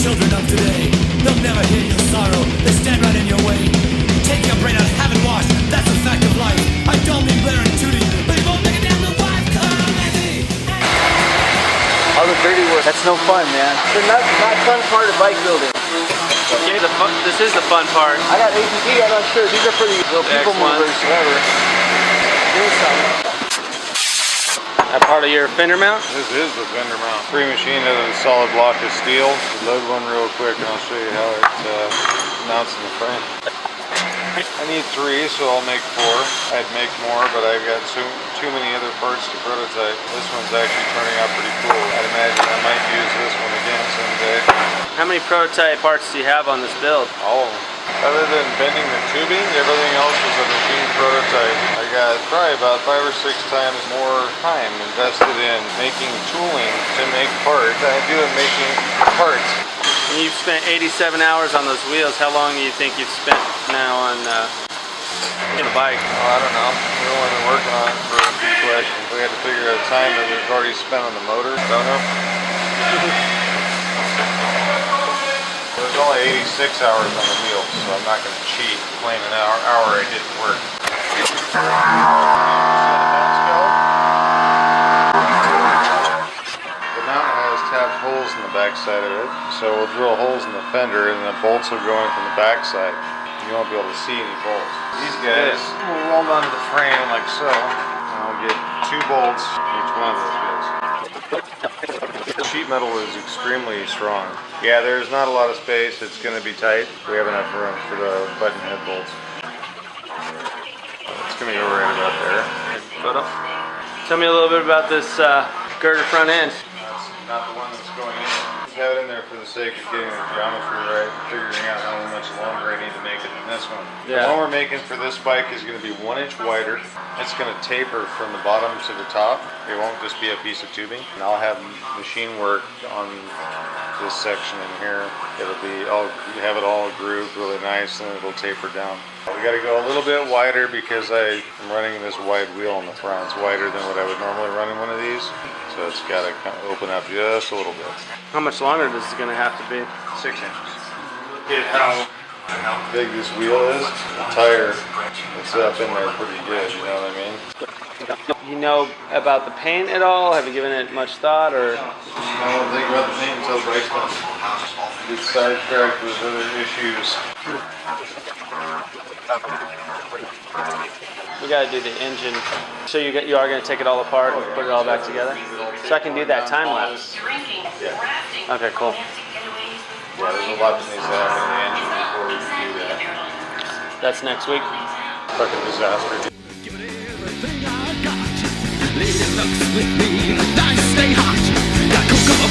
children of today. They'll never hear your sorrow, they stand right in your way. Take your brain out, have it washed, that's a fact of life. I don't mean Blair and Tootie, but you won't make it down the wife. Come with me. All the dirty work, that's no fun, man. The not fun part of bike building. Okay, this is the fun part. I got ATV, I'm not sure. These are for the little people movers, whatever. Do something. That part of your fender mount? This is the fender mount. Pre-machined out of a solid block of steel. Load one real quick and I'll show you how it mounts in the frame. I need 3, so I'll make 4. I'd make more, but I've got too many other parts to prototype. This one's actually turning out pretty cool. I'd imagine I might use this one again someday. How many prototype parts do you have on this build? All of them. Other than bending the tubing, everything else is a machine prototype. I got probably about 5 or 6 times more time invested in making tooling to make parts than I do in making parts. And you've spent 87 hours on those wheels. How long do you think you've spent now on the bike? Oh, I don't know. We've only been working on it for a few questions. We had to figure out time that we've already spent on the motor. I don't know. There's only 86 hours on the wheels, so I'm not going to cheat claim an hour I didn't work. The mountain has tapped holes in the back side of it, so we'll drill holes in the fender and the bolts will go in from the back side. You won't be able to see any bolts. These guys will roll onto the frame like so, and I'll get 2 bolts in each one of those guys. Sheet metal is extremely strong. Yeah, there's not a lot of space. It's going to be tight. We have enough room for the button head bolts. It's going to go right about there. Photo. Tell me a little bit about this girder front end. That's not the one that's going in. Just have it in there for the sake of getting the geometry right and figuring out how much longer I need to make it than this one. Yeah. The one we're making for this bike is going to be 1 inch wider. It's going to taper from the bottom to the top. It won't just be a piece of tubing. And I'll have machine work on this section in here. It'll be have it all grooved really nice, and it'll taper down. We got to go a little bit wider because I'm running this wide wheel on the front. It's wider than what I would normally run in one of these, so it's got to kind of open up just a little bit. How much longer is it going to have to be? 6 inches. Look at how big this wheel is. The tire, it's up in there pretty good, you know what I mean? You know about the paint at all? Have you given it much thought, or? I don't think about the paint until Bryce comes. Get sidetracked with other issues. We got to do the engine. So you are going to take it all apart and put it all back together? So I can do that time lapse. Yeah. Okay, cool. Yeah, there's a lot that needs to happen in the engine before we can do that. That's next week. Fucking disaster. Give it everything I got. Lady looks with me, the dice stay hot. Got cocoa